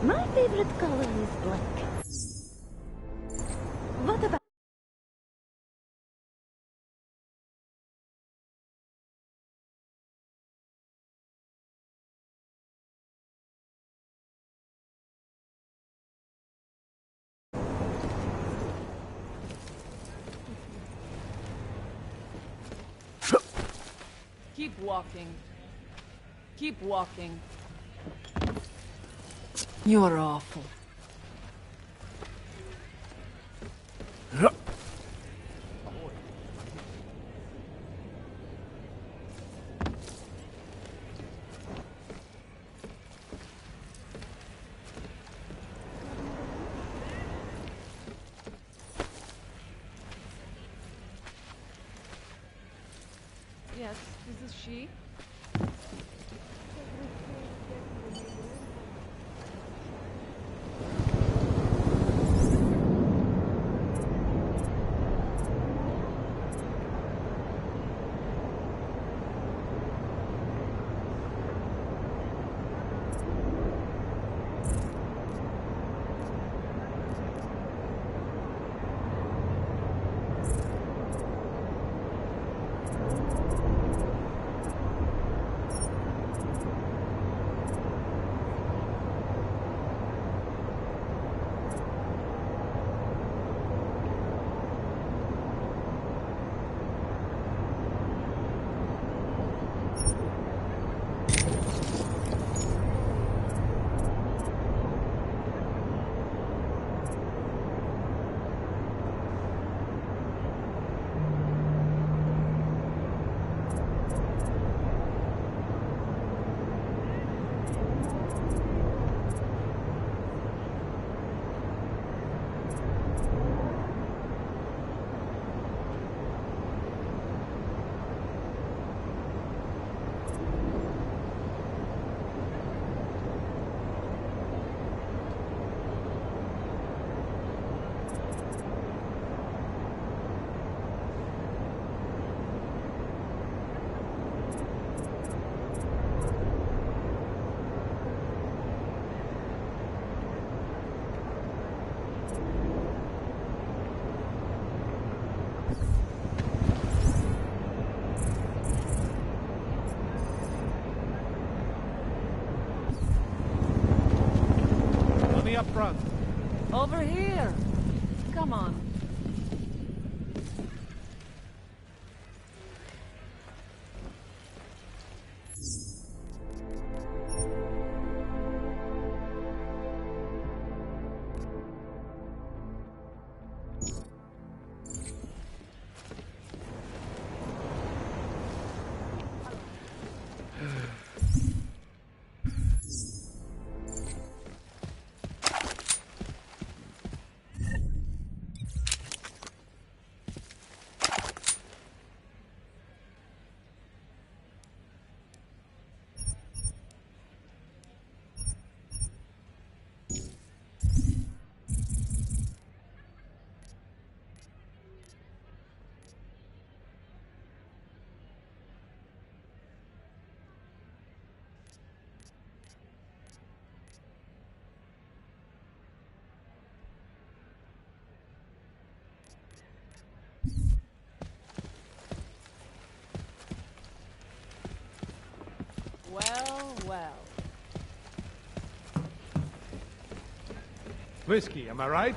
My favorite color is black. What about... Keep walking. Keep walking. You're awful. Yes, this is she. Up front. Over here. Come on. Well, well. Whiskey, am I right?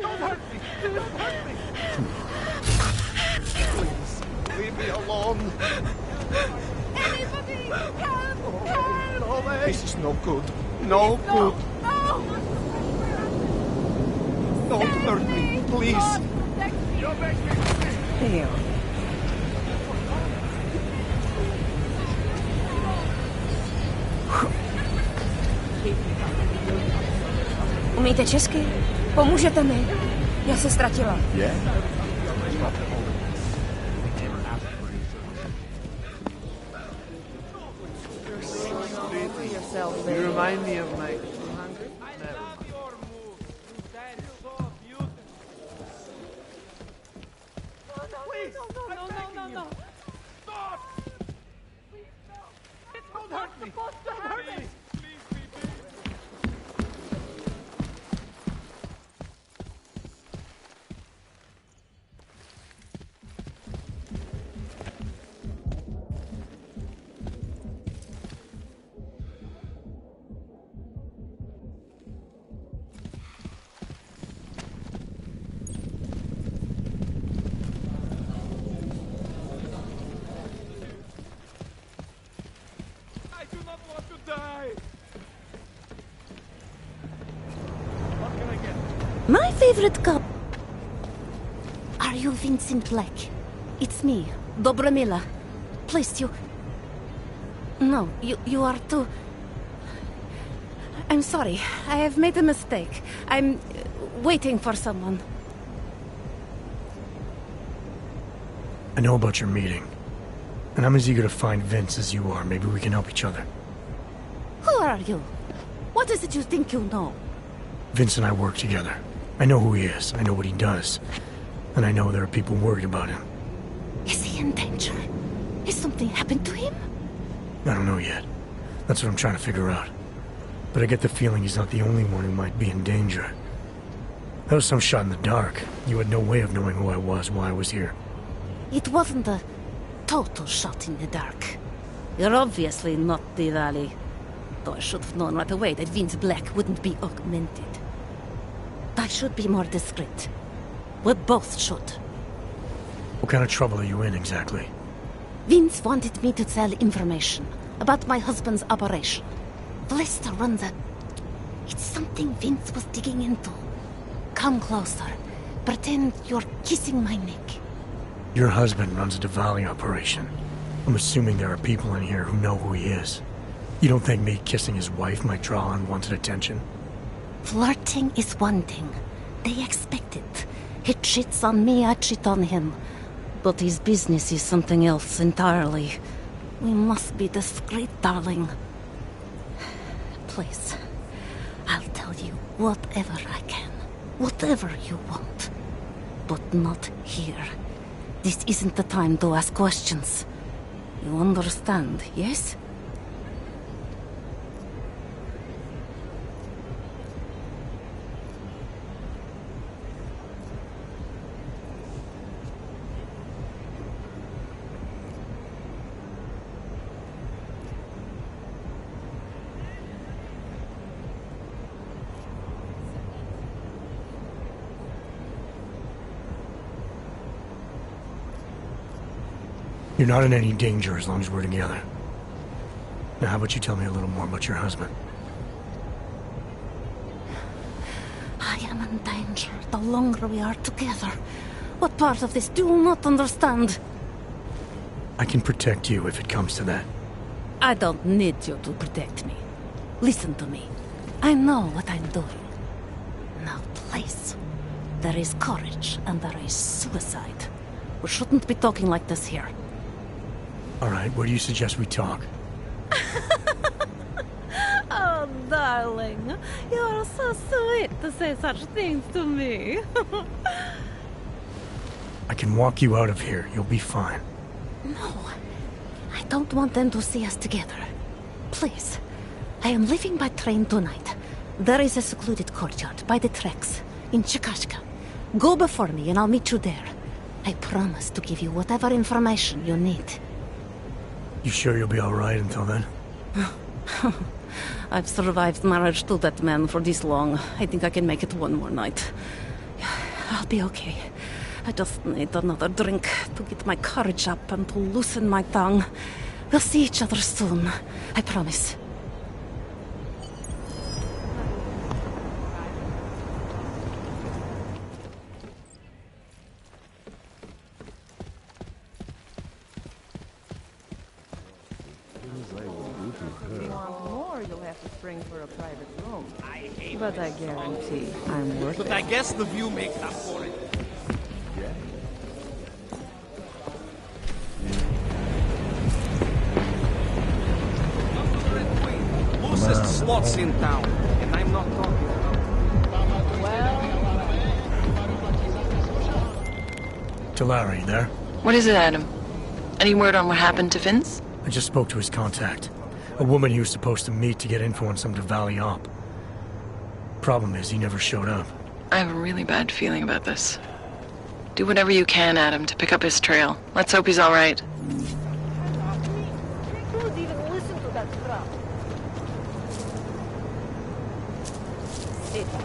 Don't hurt me! Don't hurt me! Please, leave me alone. Anybody! Help! Help! No way! This is no good. No good. No! Don't hurt me, please. You're Here. Umíte česky? Pomůžete mi? Já se ztratila. You remind me of my supposed to hurt me. I do not want to die. What can I get? My favorite cup. Are you Vincent Black? It's me, Dobramila. Please, you... No, you are too... I'm sorry. I have made a mistake. I'm waiting for someone. I know about your meeting. And I'm as eager to find Vince as you are. Maybe we can help each other. Who are you? What is it you think you know? Vince and I work together. I know who he is. I know what he does. And I know there are people worried about him. Is he in danger? Has something happened to him? I don't know yet. That's what I'm trying to figure out. But I get the feeling he's not the only one who might be in danger. That was some shot in the dark. You had no way of knowing who I was while I was here. It wasn't a total shot in the dark. You're obviously not the Valley. Though I should have known right away that Vince Black wouldn't be augmented. I should be more discreet. We both should. What kind of trouble are you in, exactly? Vince wanted me to tell information about my husband's operation. Lester runs a... It's something Vince was digging into. Come closer. Pretend you're kissing my neck. Your husband runs a Diwali operation. I'm assuming there are people in here who know who he is. You don't think me kissing his wife might draw unwanted attention? Flirting is one thing. They expect it. He cheats on me, I cheat on him. But his business is something else entirely. We must be discreet, darling. Please, I'll tell you whatever I can. Whatever you want. But not here. This isn't the time to ask questions. You understand, yes? You're not in any danger as long as we're together. Now, how about you tell me a little more about your husband? I am in danger the longer we are together. What part of this do you not understand? I can protect you if it comes to that. I don't need you to protect me. Listen to me. I know what I'm doing. Now, please. There is courage and there is suicide. We shouldn't be talking like this here. All right, where do you suggest we talk? Oh, darling. You're so sweet to say such things to me. I can walk you out of here. You'll be fine. No. I don't want them to see us together. Please. I am leaving by train tonight. There is a secluded courtyard by the tracks in Chikashka. Go before me and I'll meet you there. I promise to give you whatever information you need. You sure you'll be all right until then? I've survived marriage to that man for this long. I think I can make it one more night. I'll be okay. I just need another drink to get my courage up and to loosen my tongue. We'll see each other soon. I promise. You'll have to spring for a private room. But I guarantee I'm worth But it. I guess the view makes up for it. Loosest slots in town, and I'm not talking about... Larry, there? What is it, Adam? Any word on what happened to Vince? I just spoke to his contact. A woman he was supposed to meet to get info on some Diwali op. Problem is, he never showed up. I have a really bad feeling about this. Do whatever you can, Adam, to pick up his trail. Let's hope he's all right. Who's even listen to that crap? Sit back.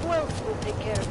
We'll take care of it.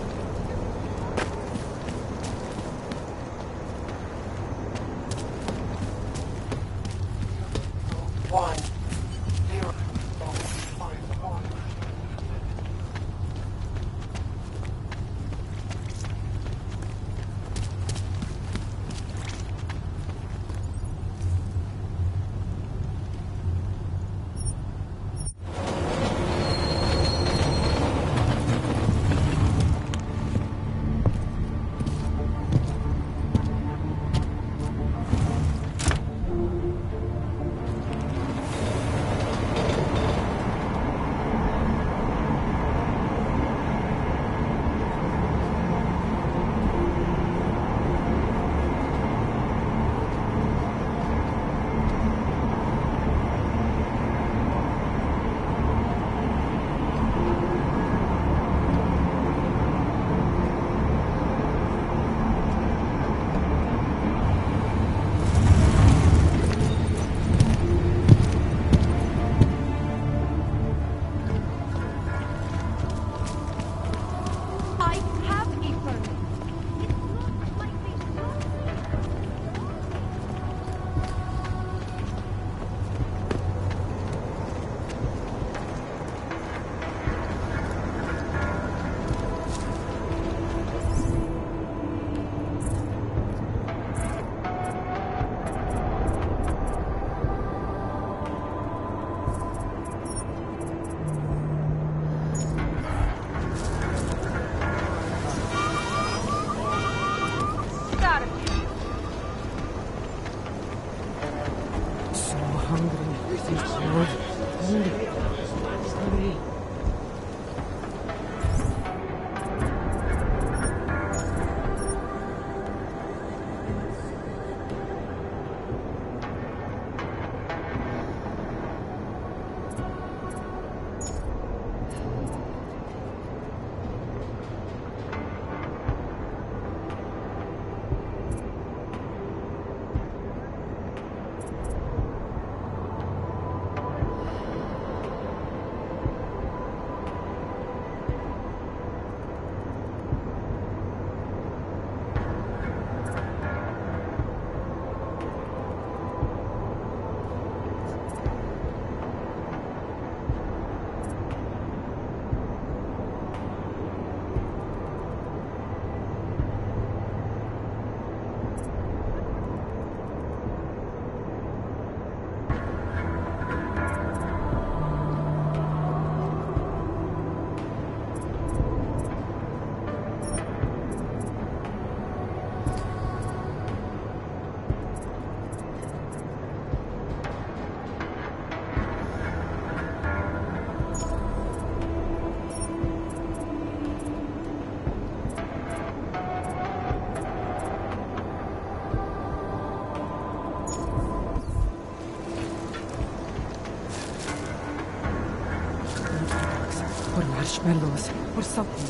Or marshmallows, or something.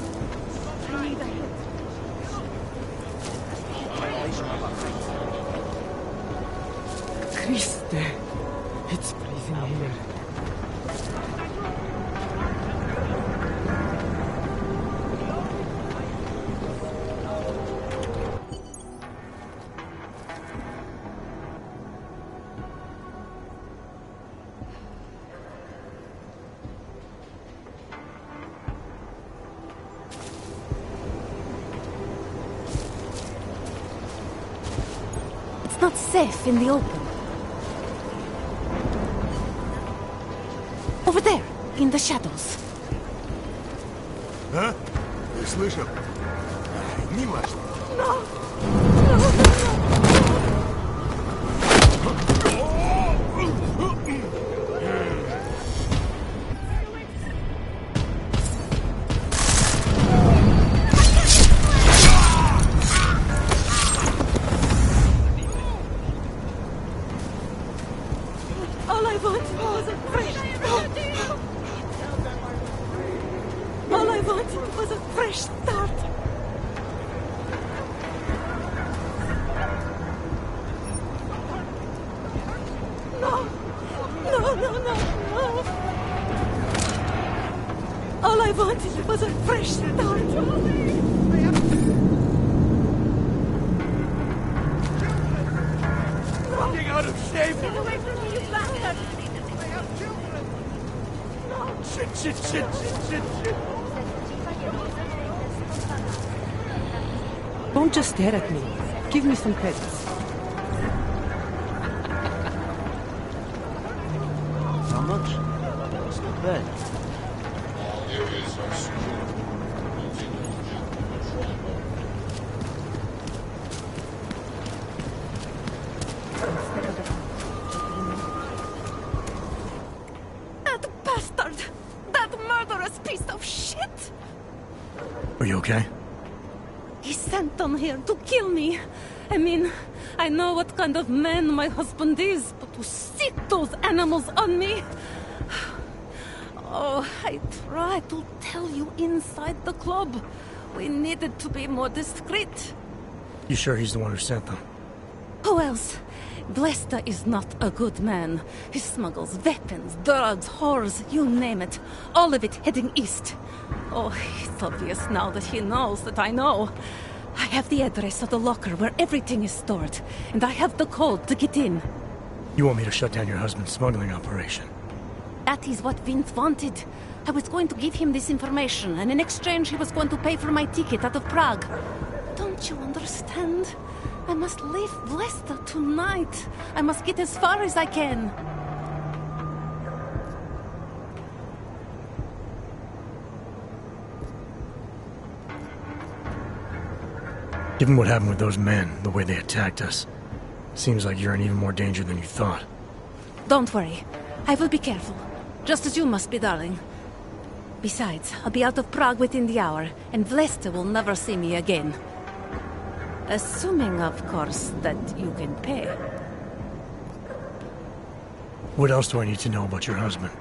I need a hit. Christe, it's freezing here. Not safe in the open. Over there, in the shadows. А? Ты слышал? Не важно. All I wanted was a fresh start. All I wanted was a fresh start. No. All I wanted was a fresh start. Fucking out of shape! Get away from me, you bastard! Shit. Don't just stare at me. Give me some credit. How much? It's not bad. That bastard! That murderous piece of shit! Are you okay? He sent them here to kill me. I mean, I know what kind of man my husband is, but to sick those animals on me... Oh, I tried to tell you inside the club. We needed to be more discreet. You sure he's the one who sent them? Who else? Blesta is not a good man. He smuggles weapons, drugs, whores, you name it. All of it heading east. Oh, it's obvious now that he knows that I know. I have the address of the locker where everything is stored, and I have the code to get in. You want me to shut down your husband's smuggling operation? That is what Vince wanted. I was going to give him this information, and in exchange he was going to pay for my ticket out of Prague. Don't you understand? I must leave Blesta tonight. I must get as far as I can. Given what happened with those men, the way they attacked us, seems like you're in even more danger than you thought. Don't worry. I will be careful. Just as you must be, darling. Besides, I'll be out of Prague within the hour, and Blesta will never see me again. Assuming, of course, that you can pay. What else do I need to know about your husband?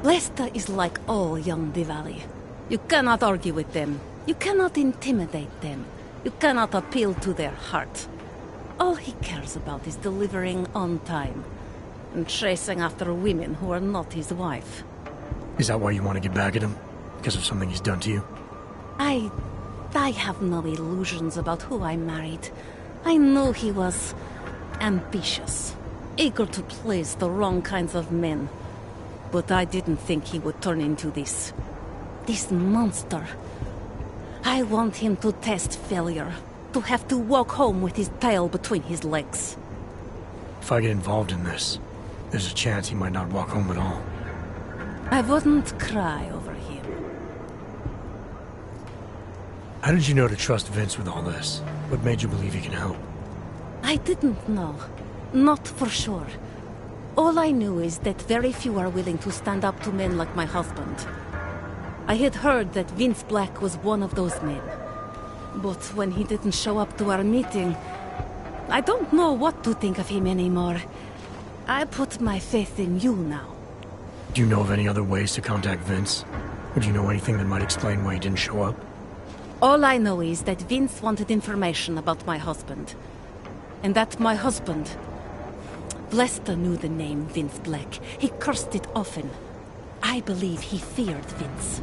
Blesta is like all young Diwali. You cannot argue with them. You cannot intimidate them. You cannot appeal to their heart. All he cares about is delivering on time. And chasing after women who are not his wife. Is that why you want to get back at him? Because of something he's done to you? I have no illusions about who I married. I knew he was ambitious, eager to please the wrong kinds of men. But I didn't think he would turn into this monster. I want him to test failure, to have to walk home with his tail between his legs. If I get involved in this, there's a chance he might not walk home at all. I wouldn't cry over him. How did you know to trust Vince with all this? What made you believe he can help? I didn't know. Not for sure. All I knew is that very few are willing to stand up to men like my husband. I had heard that Vince Black was one of those men. But when he didn't show up to our meeting, I don't know what to think of him anymore. I put my faith in you now. Do you know of any other ways to contact Vince? Or do you know anything that might explain why he didn't show up? All I know is that Vince wanted information about my husband. And that my husband... Blesta knew the name Vince Black. He cursed it often. I believe he feared Vince.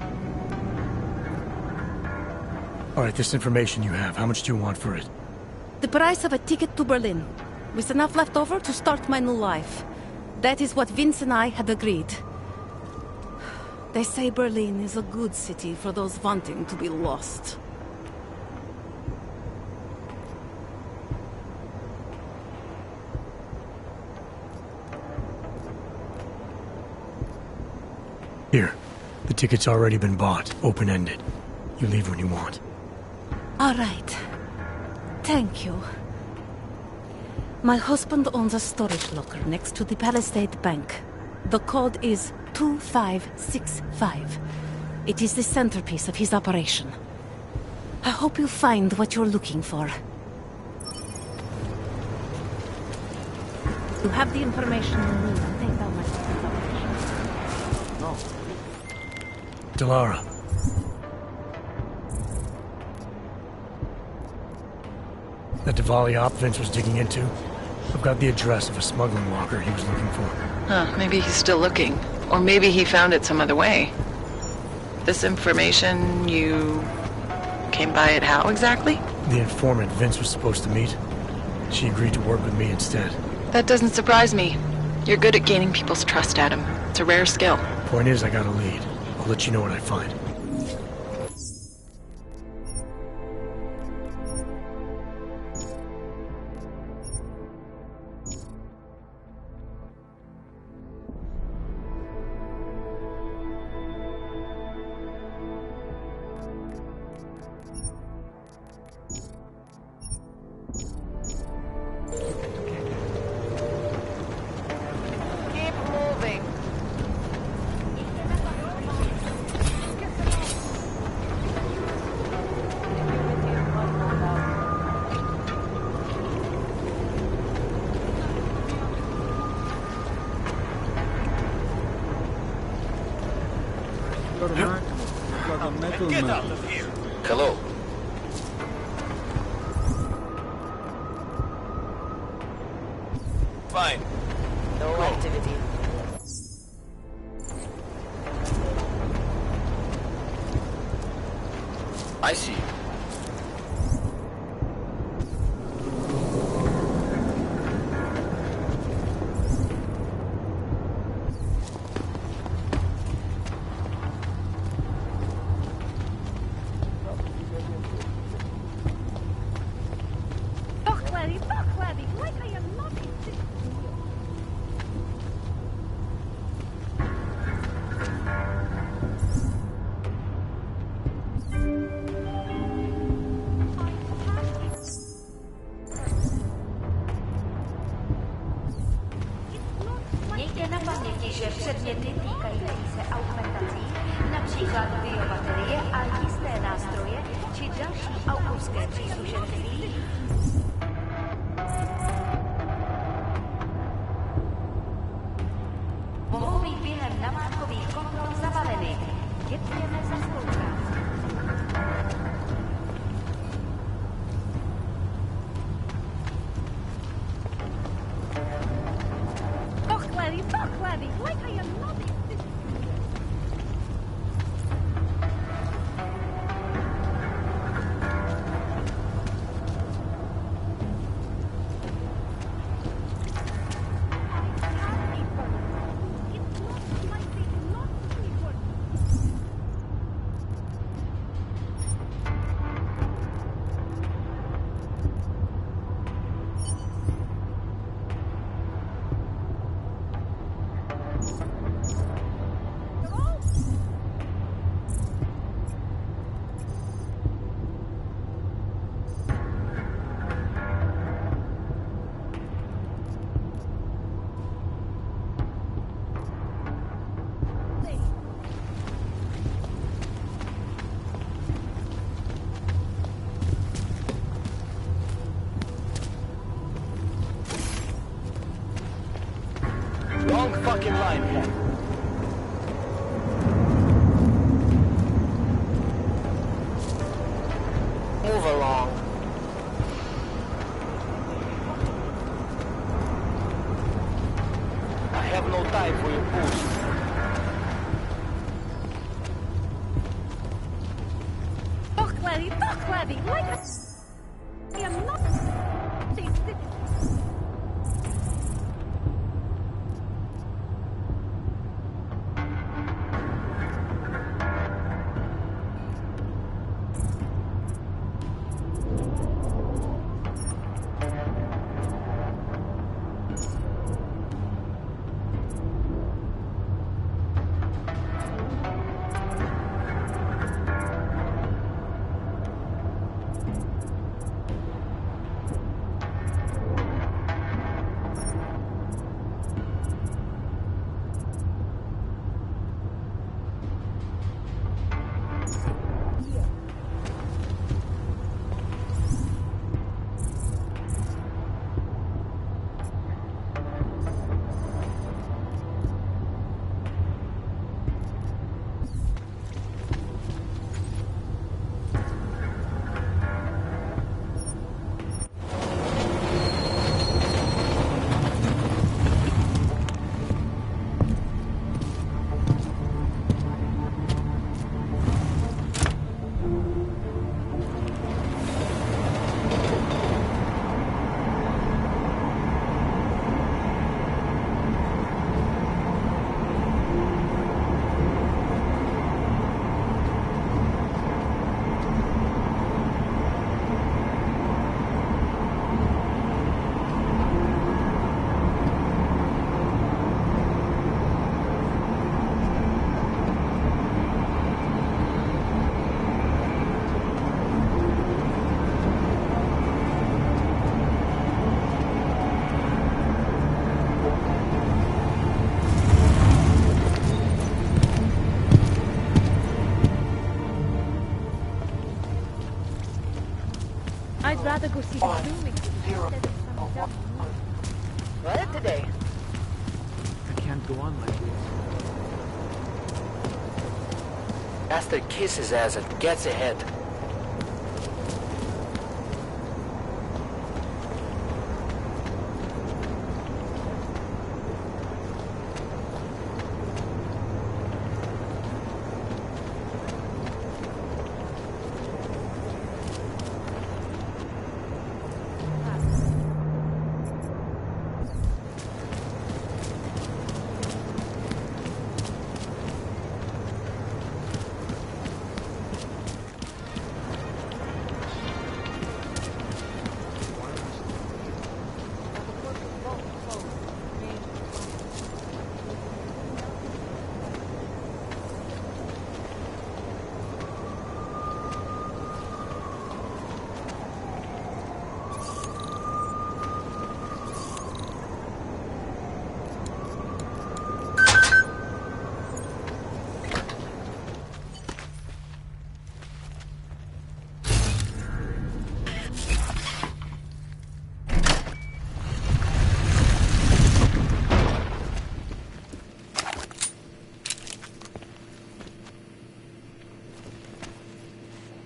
Alright, this information you have, how much do you want for it? The price of a ticket to Berlin, with enough left over to start my new life. That is what Vince and I had agreed. They say Berlin is a good city for those wanting to be lost. Here, The ticket's already been bought, open-ended. You leave when you want. All right. Thank you. My husband owns a storage locker next to the Palisade Bank. The code is 2565. It is the centerpiece of his operation. I hope you find what you're looking for. You have the information you need to take down my husband's operation. No. Delara. That Diwali op Vince was digging into? I've got the address of a smuggling locker he was looking for. Huh, maybe he's still looking. Or maybe he found it some other way. This information, you came by it how exactly? The informant Vince was supposed to meet. She agreed to work with me instead. That doesn't surprise me. You're good at gaining people's trust, Adam. It's a rare skill. Point is, I got a lead. I'll let you know what I find. Get out of here! Hello. Fine. No activity. I see you. Mějte na paměti, že předměty týkající se augmentací, například biobaterie a jisté nástroje či další autorské příslušenství, mohou být během namátkových kontrol zabaveny. Děkujeme za spolupráci. Long fucking line, man. Move along. I have no time for your bullshit. I'd rather go see the zoo instead of some dumb movie. What today? I can't go on like this. Master kisses ass and gets ahead.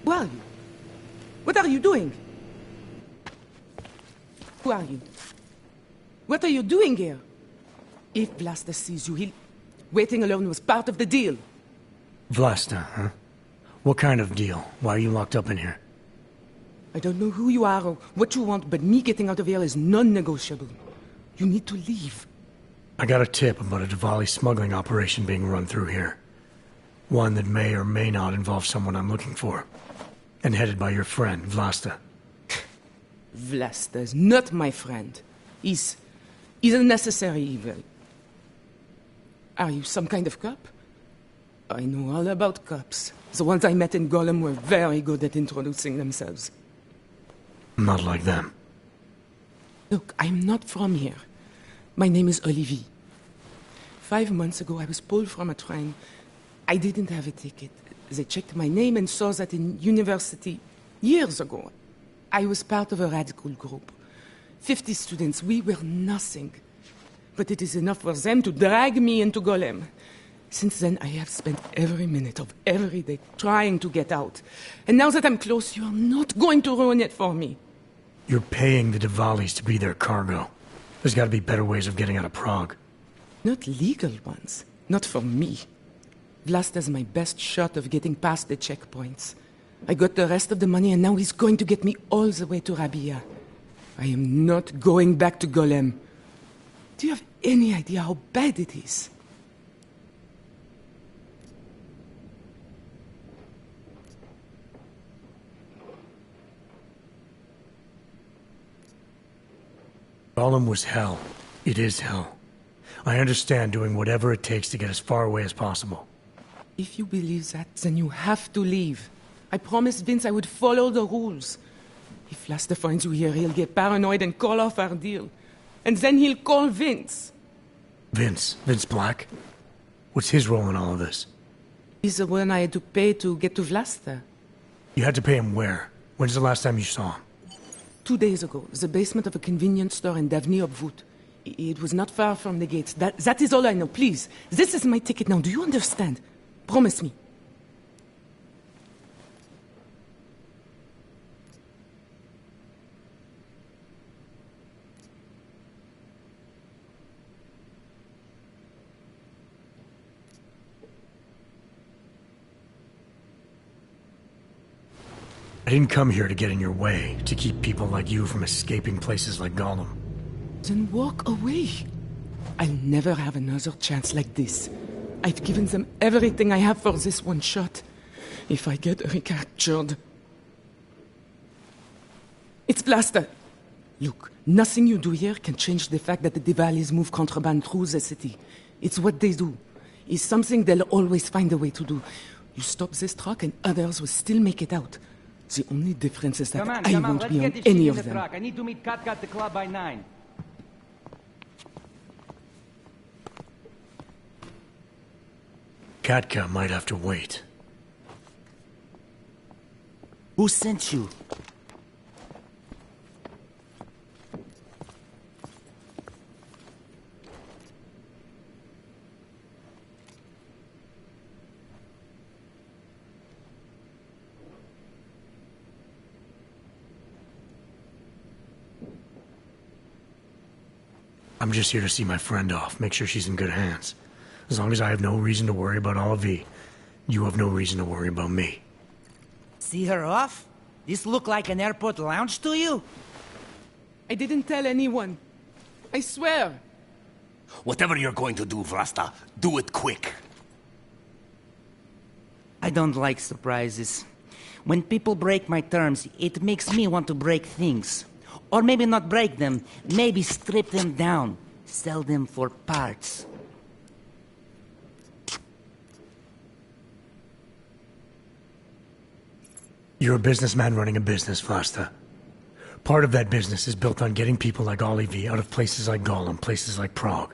Who are you? What are you doing? Who are you? What are you doing here? If Vlasta sees you, he'll... Waiting alone was part of the deal. Vlasta, huh? What kind of deal? Why are you locked up in here? I don't know who you are or what you want, but me getting out of here is non-negotiable. You need to leave. I got a tip about a Diwali smuggling operation being run through here. One that may or may not involve someone I'm looking for. And headed by your friend, Vlasta. Vlasta is not my friend. He's a necessary evil. Are you some kind of cop? I know all about cops. The ones I met in Golem were very good at introducing themselves. Not like them. Look, I'm not from here. My name is Olivier. 5 months ago, I was pulled from a train. I didn't have a ticket. They checked my name and saw that in university years ago. I was part of a radical group. 50 students, we were nothing. But it is enough for them to drag me into Golem. Since then, I have spent every minute of every day trying to get out. And now that I'm close, you are not going to ruin it for me. You're paying the Diwalis to be their cargo. There's got to be better ways of getting out of Prague. Not legal ones. Not for me. Vlasta's my best shot of getting past the checkpoints. I got the rest of the money and now he's going to get me all the way to Rabia. I am not going back to Golem. Do you have any idea how bad it is? Golem was hell. It is hell. I understand doing whatever it takes to get as far away as possible. If you believe that, then you have to leave. I promised Vince I would follow the rules. If Vlasta finds you here, he'll get paranoid and call off our deal. And then he'll call Vince. Vince? Vince Black? What's his role in all of this? He's the one I had to pay to get to Vlasta. You had to pay him where? When's the last time you saw him? 2 days ago, the basement of a convenience store in Davni Obvut. It was not far from the gates. That is all I know. Please, this is my ticket now. Do you understand? Promise me. I didn't come here to get in your way, to keep people like you from escaping places like Gollum. Then walk away. I'll never have another chance like this. I've given them everything I have for this one shot. If I get recaptured... It's Vlasta. Look, nothing you do here can change the fact that the Diwalis move contraband through the city. It's what they do. It's something they'll always find a way to do. You stop this truck and others will still make it out. The only difference is that I won't be on any of them. I need to meet Katka at the club by 9. Katka might have to wait. Who sent you? I'm just here to see my friend off, make sure she's in good hands. As long as I have no reason to worry about Olive, you have no reason to worry about me. See her off? This look like an airport lounge to you? I didn't tell anyone. I swear. Whatever you're going to do, Vlasta, do it quick. I don't like surprises. When people break my terms, it makes me want to break things. Or maybe not break them, maybe strip them down. Sell them for parts. You're a businessman running a business, Vlasta. Part of that business is built on getting people like Olive out of places like Gollum, places like Prague.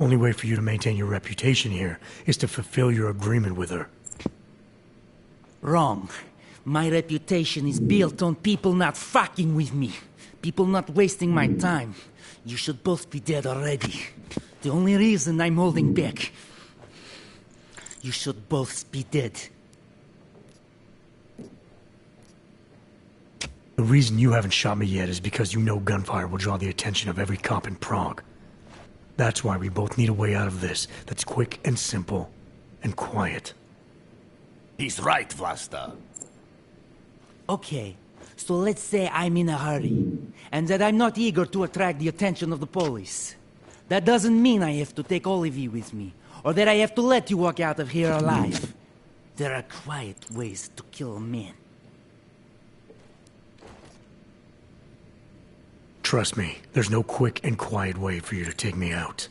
Only way for you to maintain your reputation here is to fulfill your agreement with her. Wrong. My reputation is built on people not fucking with me. People not wasting my time. You should both be dead already. The only reason I'm holding back. You should both be dead. The reason you haven't shot me yet is because you know gunfire will draw the attention of every cop in Prague. That's why we both need a way out of this that's quick and simple and quiet. He's right, Vlasta. Okay, so let's say I'm in a hurry, and that I'm not eager to attract the attention of the police. That doesn't mean I have to take all of you with me, or that I have to let you walk out of here alive. There are quiet ways to kill a man. Trust me, there's no quick and quiet way for you to take me out.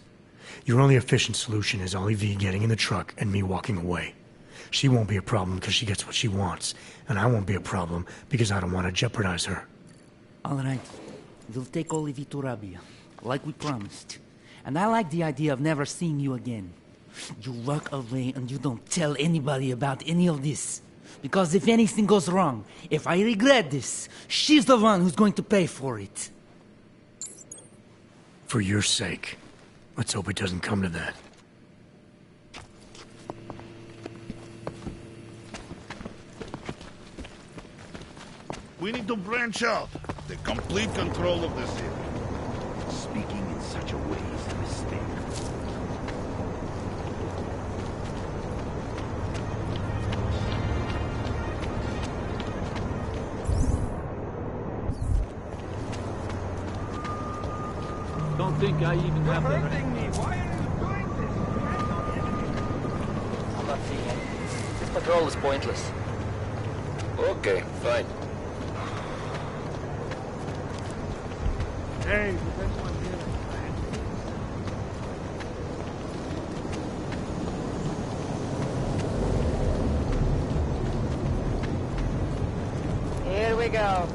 Your only efficient solution is Olive getting in the truck and me walking away. She won't be a problem because she gets what she wants, and I won't be a problem because I don't want to jeopardize her. All right. We'll take Olive to Rabia, like we promised. And I like the idea of never seeing you again. You walk away and you don't tell anybody about any of this. Because if anything goes wrong, if I regret this, she's the one who's going to pay for it. For your sake. Let's hope it doesn't come to that. We need to branch out. Take complete control of the city. Speaking in such a way is a mistake. Don't think I even have the... me. Why are you doing this? I'm not seeing it. This patrol is pointless. Okay, fine. Hey, does anyone hear it? Here we go.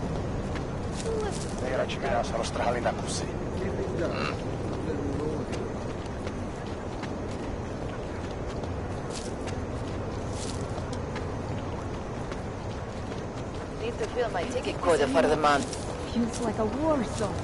Meidän pitäisi olla strahali na kusy. need to fill my ticket quota for the month. Feels like a war zone.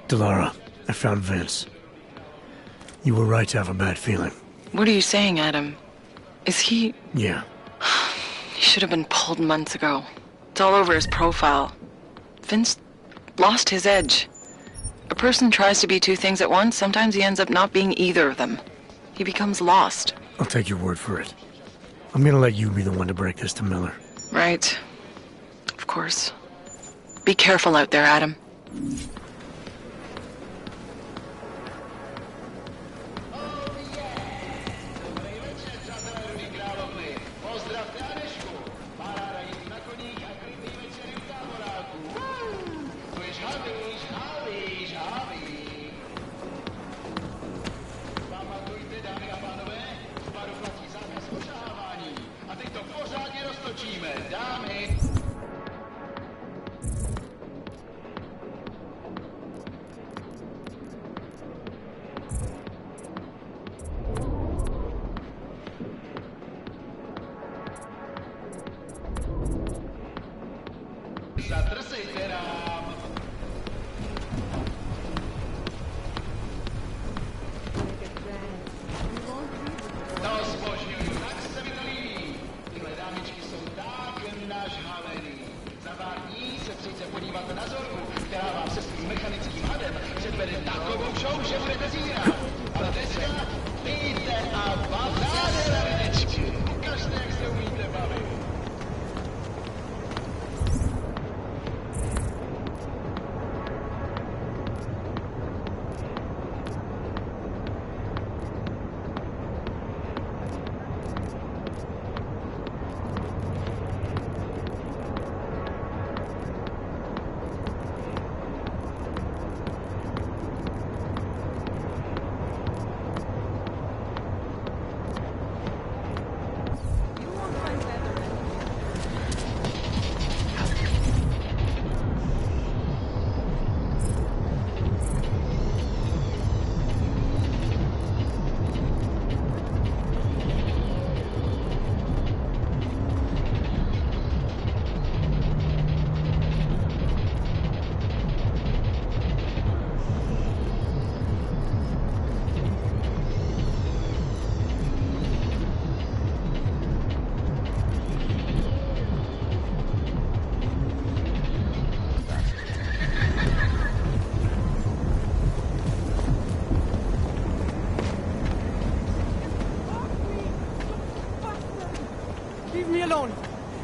Delara, I found Vince. You were right to have a bad feeling. What are you saying, Adam? Is he... Yeah. He should have been pulled months ago. It's all over his profile. Vince lost his edge. A person tries to be two things at once, sometimes he ends up not being either of them. He becomes lost. I'll take your word for it. I'm gonna let you be the one to break this to Miller. Right. Of course. Be careful out there, Adam.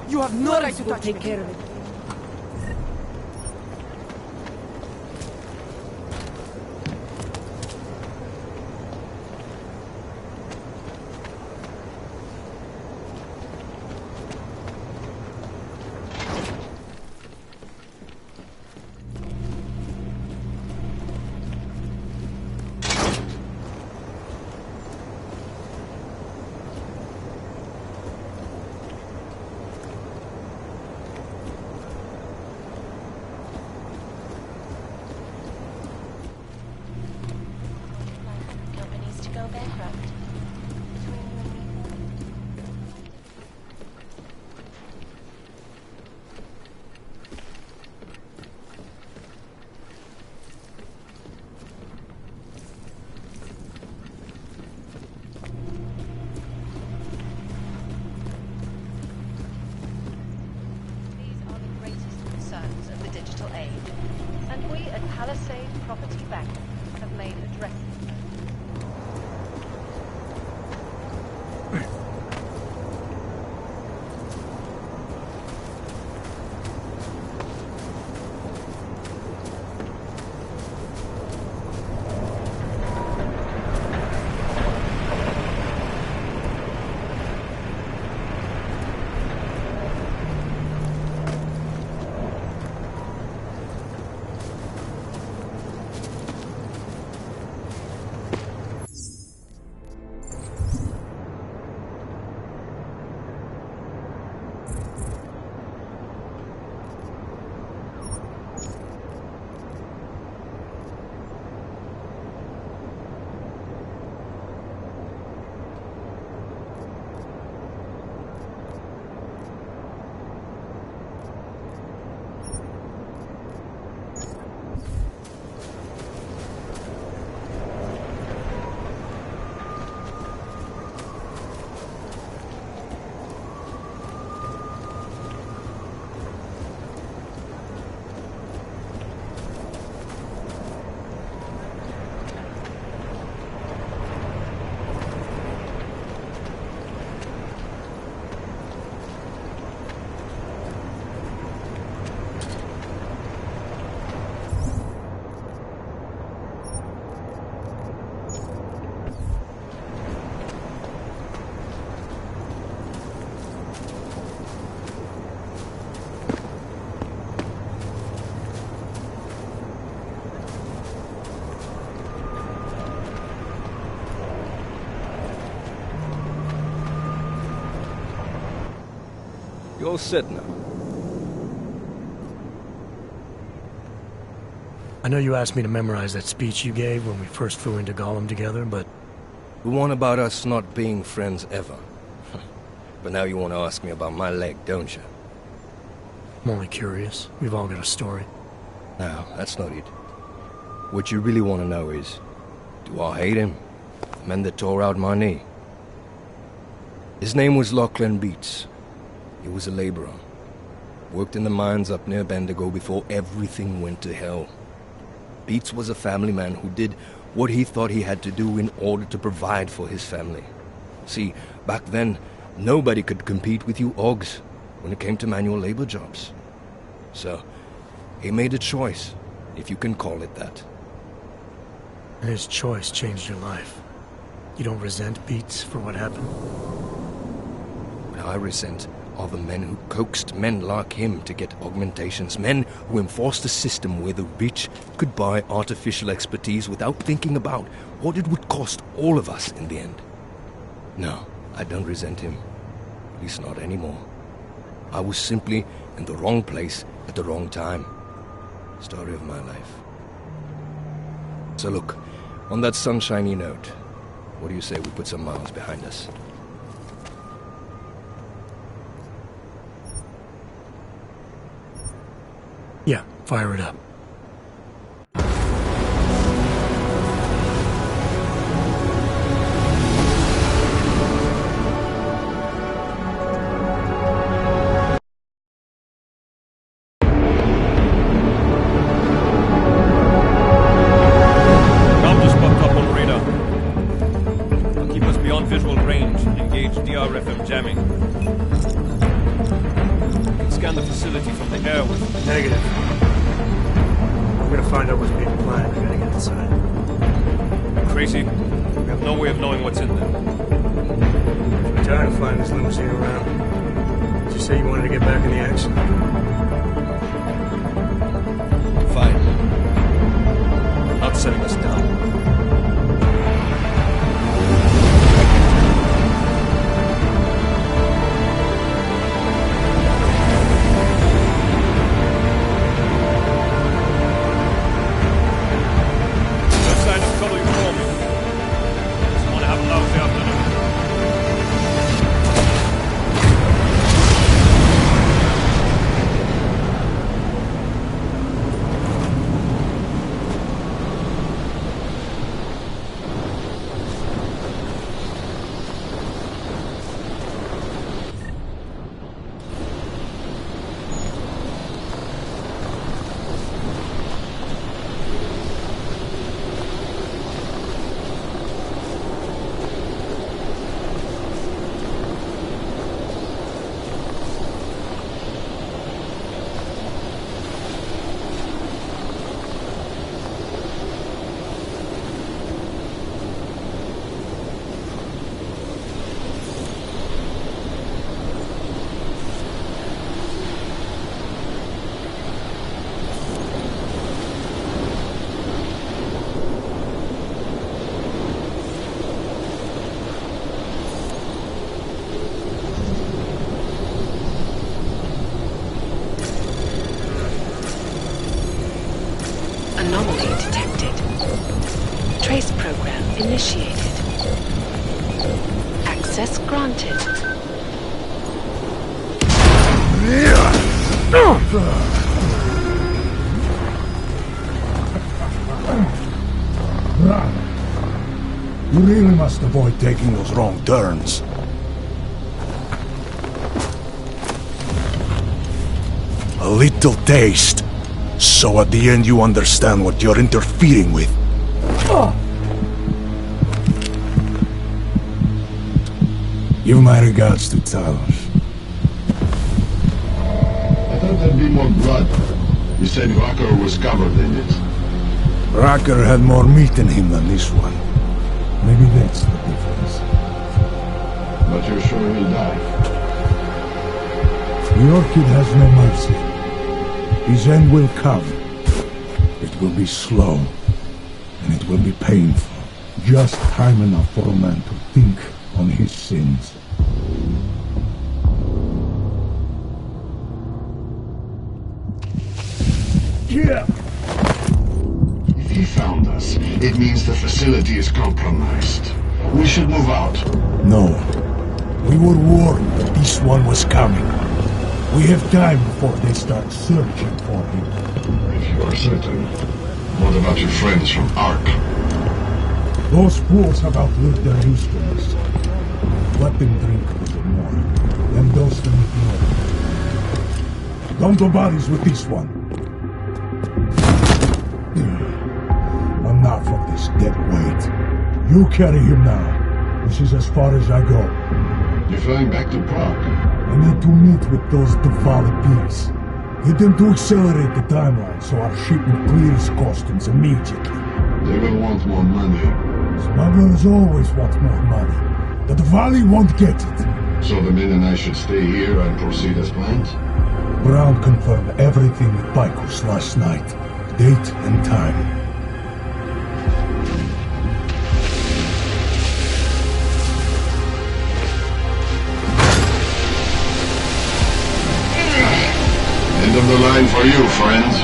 You have no right to touch me. Take care of it. Go sit now. I know you asked me to memorize that speech you gave when we first flew into Gollum together, but... The one about us not being friends ever. But now you want to ask me about my leg, don't you? I'm only curious. We've all got a story. No, that's not it. What you really want to know is, do I hate him? The man that tore out my knee. His name was Lachlan Beats. He was a laborer. Worked in the mines up near Bendigo before everything went to hell. Beats was a family man who did what he thought he had to do in order to provide for his family. See, back then, nobody could compete with you Oggs when it came to manual labor jobs. So, he made a choice, if you can call it that. And his choice changed your life. You don't resent Beats for what happened? What I resent are the men who coaxed men like him to get augmentations, men who enforced a system where the rich could buy artificial expertise without thinking about what it would cost all of us in the end. No, I don't resent him. At least not anymore. I was simply in the wrong place at the wrong time. Story of my life. So look, on that sunshiny note, what do you say we put some miles behind us? Yeah, fire it up. Anomaly detected. Trace program initiated. Access granted. You really must avoid taking those wrong turns. A little taste, so at the end you understand what you're interfering with. Give my regards to Talos. I thought there'd be more blood. You said Rucker was covered in it. Rucker had more meat in him than this one. Maybe that's the difference. But you're sure he'll die? The Orchid has no mercy. His end will come. It will be slow, and it will be painful. Just time enough for a man to think on his sins. here! If he found us, it means the facility is compromised. We should move out. No. We were warned that this one was coming. We have time before they start searching for him. If you are certain, what about your friends from Ark? Those fools have outlived their usefulness. Let them drink a little more, then dose them with more. Dump the bodies with this one. Enough of this dead weight. You carry him now. This is as far as I go. You're flying back to Prague? I need to meet with those Duvali peers. Get them to accelerate the timeline so our shipment clears customs immediately. They will want more money. Smugglers always want more money. The Duvali won't get it. So the men and I should stay here and proceed as planned? Brown confirmed everything with Baikus last night. Date and time. End of the line for you, friends.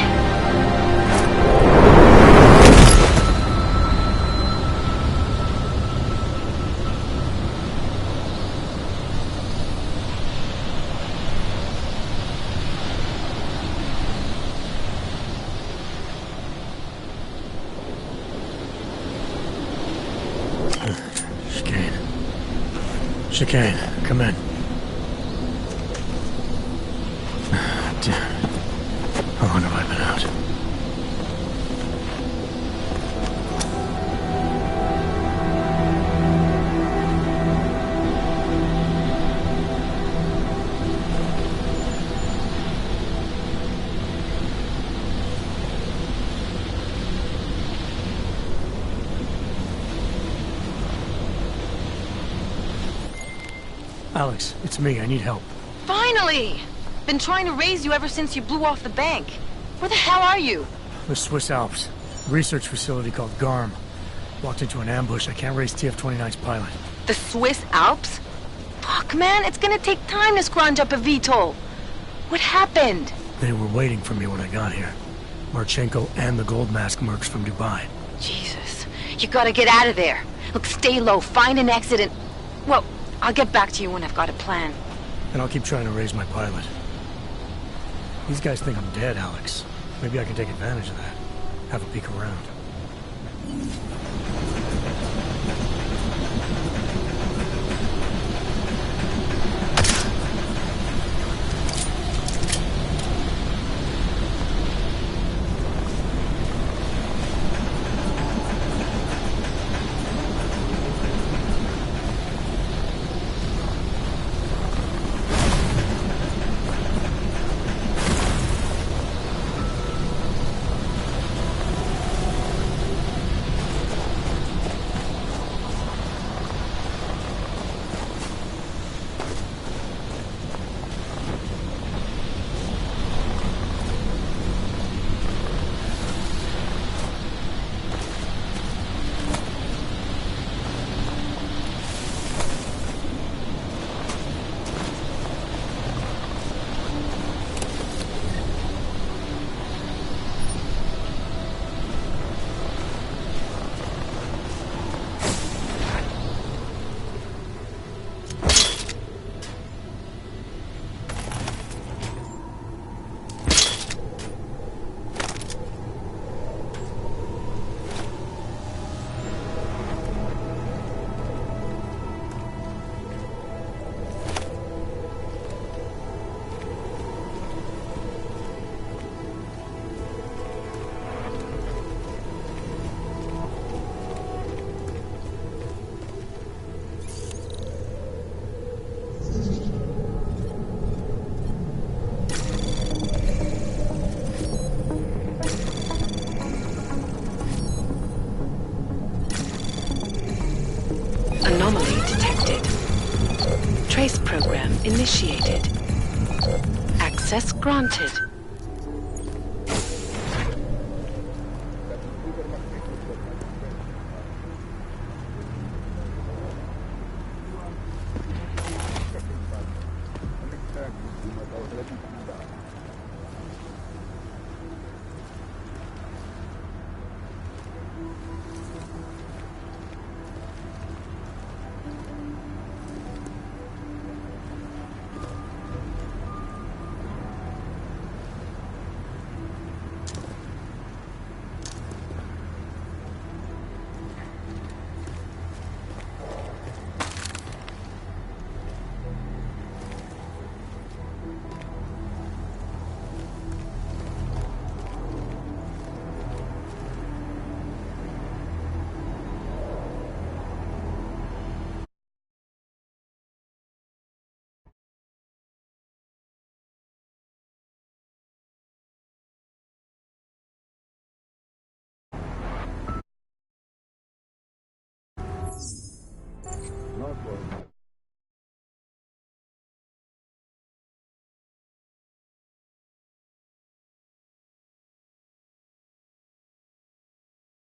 Chicane, come in. Damn. How long have I been out? Alex, it's me. I need help. Finally! Been trying to raise you ever since you blew off the bank. Where the hell are you? The Swiss Alps. Research facility called GARM. Walked into an ambush. I can't raise TF-29's pilot. The Swiss Alps? Fuck, man, it's gonna take time to scrounge up a VTOL. What happened? They were waiting for me when I got here. Marchenko and the Gold Mask mercs from Dubai. Jesus. You gotta get out of there. Look, stay low, find an exit and... Well, I'll get back to you when I've got a plan. And I'll keep trying to raise my pilot. These guys think I'm dead, Alex. Maybe I can take advantage of that. Have a peek around. Anomaly detected. Trace program initiated. Access granted. Northward.